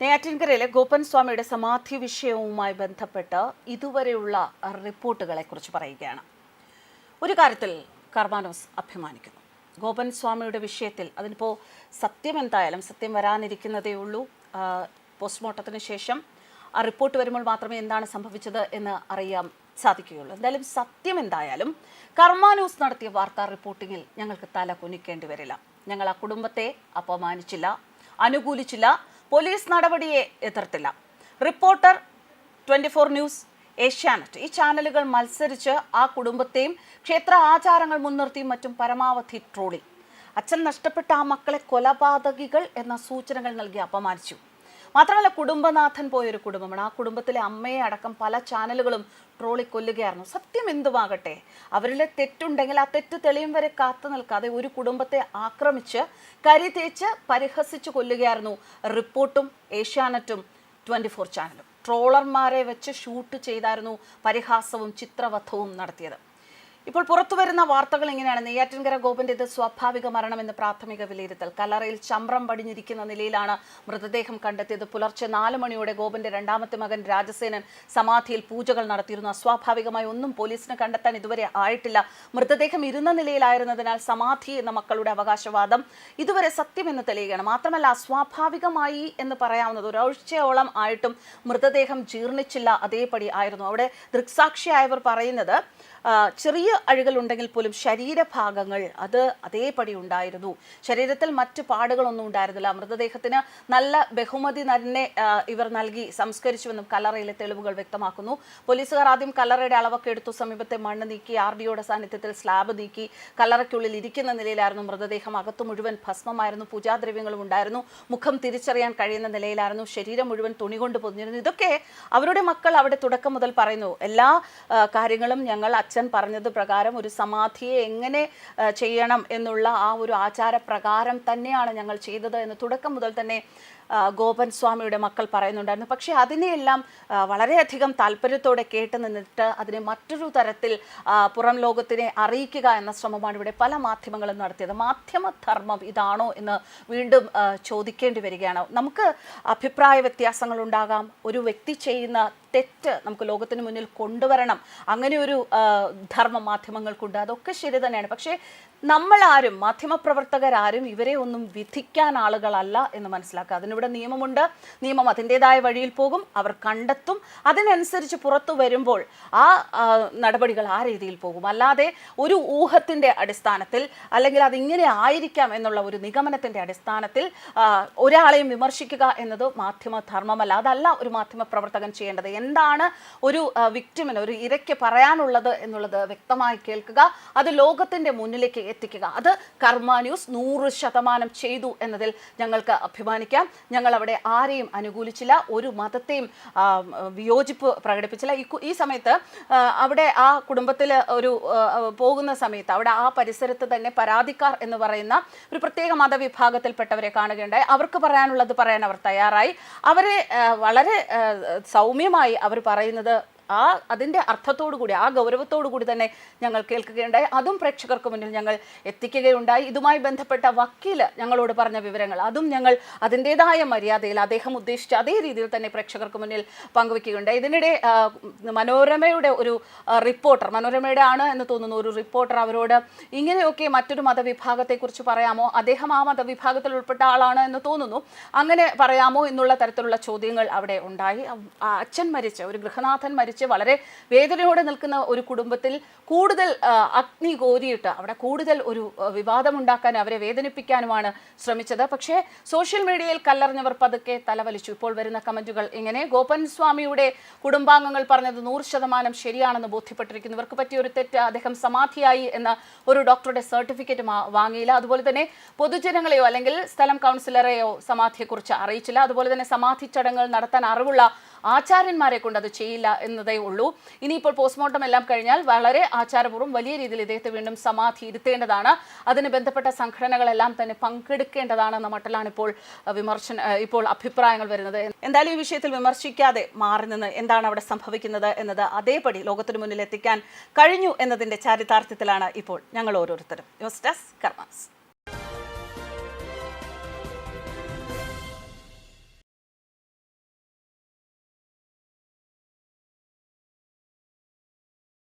നെയ്യാറ്റിൻകരയിലെ ഗോപൻ സ്വാമിയുടെ സമാധി വിഷയവുമായി ബന്ധപ്പെട്ട് ഇതുവരെയുള്ള റിപ്പോർട്ടുകളെക്കുറിച്ച് പറയുകയാണ്. ഒരു കാര്യത്തിൽ കർമാനോസ് അഭിമാനിക്കുന്നു. ഗോപൻ സ്വാമിയുടെ വിഷയത്തിൽ അതിനിപ്പോൾ സത്യം എന്തായാലും സത്യം വരാനിരിക്കുന്നതേ ഉള്ളൂ. പോസ്റ്റ്മോർട്ടത്തിന് ശേഷം ആ റിപ്പോർട്ട് വരുമ്പോൾ മാത്രമേ എന്താണ് സംഭവിച്ചത് എന്ന് അറിയാൻ സാധിക്കുകയുള്ളൂ. എന്തായാലും സത്യം എന്തായാലും കർമാനോസ് നടത്തിയ വാർത്താ റിപ്പോർട്ടിങ്ങിൽ ഞങ്ങൾക്ക് തല കുനിക്കേണ്ടി വരില്ല. ഞങ്ങൾ ആ കുടുംബത്തെ അപമാനിച്ചില്ല, അനുകൂലിച്ചില്ല, പോലീസ് നടപടിയെ എതിർത്തില്ല. റിപ്പോർട്ടർ, 24 ന്യൂസ്, ഏഷ്യാനെറ്റ് ഈ ചാനലുകൾ മത്സരിച്ച് ആ കുടുംബത്തെയും ക്ഷേത്ര ആചാരങ്ങൾ മുൻനിർത്തിയും മറ്റും പരമാവധി ട്രോളി. അച്ഛൻ നഷ്ടപ്പെട്ട ആ മക്കളെ കൊലപാതകികൾ എന്ന സൂചനകൾ നൽകി അപമാനിച്ചു. മാത്രമല്ല, കുടുംബനാഥൻ പോയൊരു കുടുംബമാണ്. ആ കുടുംബത്തിലെ അമ്മയെ അടക്കം പല ചാനലുകളും ട്രോളി കൊല്ലുകയായിരുന്നു. സത്യം എന്തുമാകട്ടെ, അവരിലെ തെറ്റുണ്ടെങ്കിൽ ആ തെറ്റ് തെളിയും വരെ കാത്തു നിൽക്കാതെ ഒരു കുടുംബത്തെ ആക്രമിച്ച് കരി തേച്ച് പരിഹസിച്ച് കൊല്ലുകയായിരുന്നു റിപ്പോർട്ടും ഏഷ്യാനെറ്റും 24 ചാനലും. ട്രോളർമാരെ വെച്ച് ഷൂട്ട് ചെയ്തായിരുന്നു പരിഹാസവും ചിത്രവധവും നടത്തിയത്. ഇപ്പോൾ പുറത്തുവരുന്ന വാർത്തകൾ ഇങ്ങനെയാണ്. നെയ്യാറ്റിൻകര ഗോപന്റേത് സ്വാഭാവിക മരണമെന്ന് പ്രാഥമിക വിലയിരുത്തൽ. കല്ലറയിൽ ചമ്രം പടിഞ്ഞിരിക്കുന്ന നിലയിലാണ് മൃതദേഹം കണ്ടെത്തിയത്. പുലർച്ചെ 4 മണിയോടെ ഗോപന്റെ രണ്ടാമത്തെ മകൻ രാജസേനൻ സമാധിയിൽ പൂജകൾ നടത്തിയിരുന്നു. അസ്വാഭാവികമായി ഒന്നും പോലീസിന് കണ്ടെത്താൻ ഇതുവരെ ആയിട്ടില്ല. മൃതദേഹം ഇരുന്ന നിലയിലായിരുന്നതിനാൽ സമാധി എന്ന മക്കളുടെ അവകാശവാദം ഇതുവരെ സത്യമെന്ന് തെളിയുകയാണ്. മാത്രമല്ല, അസ്വാഭാവികമായി എന്ന് പറയാവുന്നത് ഒരാഴ്ചയോളം ആയിട്ടും മൃതദേഹം ജീർണിച്ചില്ല, അതേപടി ആയിരുന്നു. അവിടെ ദൃക്സാക്ഷിയായവർ പറയുന്നത് ചെറിയ അഴുകൽ ഉണ്ടെങ്കിൽ പോലും ശരീരഭാഗങ്ങൾ അത് അതേപടി ഉണ്ടായിരുന്നു. ശരീരത്തിൽ മറ്റു പാടുകളൊന്നും ഉണ്ടായിരുന്നില്ല. മൃതദേഹത്തിന് നല്ല ബഹുമതി തന്നെ ഇവർ നൽകി സംസ്കരിച്ചുവെന്നും കല്ലറയിലെ തെളിവുകൾ വ്യക്തമാക്കുന്നു. പോലീസുകാർ ആദ്യം കല്ലറയുടെ അളവൊക്കെ എടുത്തു. സമീപത്തെ മണ്ണ് നീക്കി, RDOയുടെ സാന്നിധ്യത്തിൽ സ്ലാബ് നീക്കി. കല്ലറയ്ക്കുള്ളിൽ ഇരിക്കുന്ന നിലയിലായിരുന്നു മൃതദേഹം. അകത്തു മുഴുവൻ ഭസ്മമായിരുന്നു, പൂജാദ്രവ്യങ്ങളും ഉണ്ടായിരുന്നു. മുഖം തിരിച്ചറിയാൻ കഴിയുന്ന നിലയിലായിരുന്നു. ശരീരം മുഴുവൻ തുണി കൊണ്ട് പൊതിഞ്ഞിരുന്നു. ഇതൊക്കെ അവരുടെ മക്കൾ അവിടെ തുടക്കം മുതൽ പറയുന്നു. എല്ലാ കാര്യങ്ങളും ഞങ്ങൾ അച്ഛൻ പറഞ്ഞത് പ്രകാരം ഒരു സമാധിയെ എങ്ങനെ ചെയ്യണം എന്നുള്ള ആ ഒരു ആചാരപ്രകാരം തന്നെയാണ് ഞങ്ങൾ ചെയ്തത് എന്ന് തുടക്കം മുതൽ തന്നെ ഗോപൻ സ്വാമിയുടെ മക്കൾ പറയുന്നുണ്ടായിരുന്നു. പക്ഷേ അതിനെയെല്ലാം വളരെയധികം താല്പര്യത്തോടെ കേട്ട് നിന്നിട്ട് അതിനെ മറ്റൊരു തരത്തിൽ പുറം ലോകത്തിനെ അറിയിക്കുക എന്ന ശ്രമമാണ് ഇവിടെ പല മാധ്യമങ്ങളും നടത്തിയത്. മാധ്യമധർമ്മം ഇതാണോ എന്ന് വീണ്ടും ചോദിക്കേണ്ടി വരികയാണ്. നമുക്ക് അഭിപ്രായ വ്യത്യാസങ്ങൾ ഉണ്ടാകാം. ഒരു വ്യക്തി ചെയ്യുന്ന തെറ്റ് നമുക്ക് ലോകത്തിന് മുന്നിൽ കൊണ്ടുവരണം, അങ്ങനെ ഒരു ധർമ്മം മാധ്യമങ്ങൾക്കുണ്ട്. അതൊക്കെ ശരി തന്നെയാണ്. പക്ഷേ നമ്മളാരും, മാധ്യമപ്രവർത്തകരാരും ഇവരെ ഒന്നും വിധിക്കാൻ ആളുകളല്ല എന്ന് മനസ്സിലാക്കുക. അതിനിവിടെ നിയമമുണ്ട്. നിയമം അതിൻ്റെതായ വഴിയിൽ പോകും, അവർ കണ്ടെത്തും. അതിനനുസരിച്ച് പുറത്തു വരുമ്പോൾ ആ നടപടികൾ ആ രീതിയിൽ പോകും. അല്ലാതെ ഒരു ഊഹത്തിൻ്റെ അടിസ്ഥാനത്തിൽ അല്ലെങ്കിൽ അതിങ്ങനെ ആയിരിക്കാം എന്നുള്ള ഒരു നിഗമനത്തിൻ്റെ അടിസ്ഥാനത്തിൽ ഒരാളെയും വിമർശിക്കുക എന്നത് മാധ്യമധർമ്മമല്ല. അതല്ല ഒരു മാധ്യമപ്രവർത്തകൻ ചെയ്യേണ്ടത്. എന്താണ് ഒരു വിക്ടിമിന്, ഒരു ഇരയ്ക്ക് പറയാനുള്ളത് എന്നുള്ളത് വ്യക്തമായി കേൾക്കുക, അത് ലോകത്തിൻ്റെ മുന്നിലേക്ക് എത്തിക്കുക. അത് കർമ്മ ന്യൂസ് 100% ചെയ്തു എന്നതിൽ ഞങ്ങൾക്ക് അഭിമാനിക്കാം. ഞങ്ങൾ അവിടെ ആരെയും അനുകൂലിച്ചില്ല, ഒരു മതത്തെയും വിയോജിപ്പ് പ്രകടിപ്പിച്ചില്ല. ഈ സമയത്ത് അവിടെ ആ കുടുംബത്തിൽ ഒരു പോകുന്ന സമയത്ത് അവിടെ ആ പരിസരത്ത് തന്നെ പരാതിക്കാർ എന്ന് പറയുന്ന ഒരു പ്രത്യേക മതവിഭാഗത്തിൽപ്പെട്ടവരെ കാണുകയുണ്ടായി. അവർക്ക് പറയാനുള്ളത് പറയാൻ അവർ തയ്യാറായി. അവരെ വളരെ സൗമ്യമായി അവർ പറയുന്നത് അതിൻ്റെ അർത്ഥത്തോടു കൂടി, ആ ഗൗരവത്തോടു കൂടി തന്നെ ഞങ്ങൾ കേൾക്കുകയുണ്ടായി. അതും പ്രേക്ഷകർക്ക് മുന്നിൽ ഞങ്ങൾ എത്തിക്കുകയുണ്ടായി. ഇതുമായി ബന്ധപ്പെട്ട വക്കീല് ഞങ്ങളോട് പറഞ്ഞ വിവരങ്ങൾ അതും ഞങ്ങൾ അതിൻ്റെതായ മര്യാദയിൽ അദ്ദേഹം ഉദ്ദേശിച്ച അതേ രീതിയിൽ തന്നെ പ്രേക്ഷകർക്ക് മുന്നിൽ പങ്കുവയ്ക്കുകയുണ്ടായി. ഇതിനിടെ മനോരമയുടെ ഒരു റിപ്പോർട്ടർ, മനോരമയുടെ ആണ് എന്ന് തോന്നുന്നു, ഒരു റിപ്പോർട്ടർ അവരോട് ഇങ്ങനെയൊക്കെ മറ്റൊരു മതവിഭാഗത്തെക്കുറിച്ച് പറയാമോ, അദ്ദേഹം ആ മതവിഭാഗത്തിൽ ഉൾപ്പെട്ട ആളാണ് എന്ന് തോന്നുന്നു, അങ്ങനെ പറയാമോ എന്നുള്ള തരത്തിലുള്ള ചോദ്യങ്ങൾ അവിടെ ഉണ്ടായി. അച്ഛൻ മരിച്ച, ഒരു ഗൃഹനാഥൻ മരിച്ച വളരെ വേദനയോടെ നിൽക്കുന്ന ഒരു കുടുംബത്തിൽ കൂടുതൽ അഗ്നി കോരിയിട്ട് അവിടെ കൂടുതൽ ഒരു വിവാദമുണ്ടാക്കാൻ, അവരെ വേദനിപ്പിക്കാനുമാണ് ശ്രമിച്ചത്. പക്ഷേ സോഷ്യൽ മീഡിയയിൽ കല്ലെറിഞ്ഞവർ പതുക്കെ തലവലിച്ചു. ഇപ്പോൾ വരുന്ന കമന്റുകൾ ഇങ്ങനെ: ഗോപൻ സ്വാമിയുടെ കുടുംബാംഗങ്ങൾ പറഞ്ഞത് 100% ശരിയാണെന്ന് ബോധ്യപ്പെട്ടിരിക്കുന്നു. ഇവർക്ക് പറ്റിയ ഒരു തെറ്റ്, അദ്ദേഹം സമാധിയായി എന്ന ഒരു ഡോക്ടറുടെ സർട്ടിഫിക്കറ്റ് വാങ്ങിയില്ല. അതുപോലെ തന്നെ പൊതുജനങ്ങളെയോ അല്ലെങ്കിൽ സ്ഥലം കൗൺസിലറെയോ സമാധിയെക്കുറിച്ച് അറിയിച്ചില്ല. അതുപോലെ തന്നെ സമാധി ചടങ്ങുകൾ നടത്താൻ അറിവുള്ള ആചാര്യന്മാരെ കൊണ്ട് അത് ചെയ്യില്ല എന്നതേ ഉള്ളൂ. ഇനിയിപ്പോൾ പോസ്റ്റ്മോർട്ടം എല്ലാം കഴിഞ്ഞാൽ വളരെ ആചാരപൂർവ്വം വലിയ രീതിയിൽ ഇദ്ദേഹത്തെ വീണ്ടും സമാധി ഇരുത്തേണ്ടതാണ്. അതിന് ബന്ധപ്പെട്ട സംഘടനകളെല്ലാം തന്നെ പങ്കെടുക്കേണ്ടതാണെന്ന മട്ടിലാണ് ഇപ്പോൾ അഭിപ്രായങ്ങൾ വരുന്നത്. എന്തായാലും ഈ വിഷയത്തിൽ വിമർശിക്കാതെ മാറി നിന്ന് എന്താണ് അവിടെ സംഭവിക്കുന്നത് എന്നത് അതേപടി ലോകത്തിന് മുന്നിൽ എത്തിക്കാൻ കഴിഞ്ഞു എന്നതിൻ്റെ ചാരിതാർത്ഥ്യത്തിലാണ് ഇപ്പോൾ ഞങ്ങൾ ഓരോരുത്തരും. News desk karmas.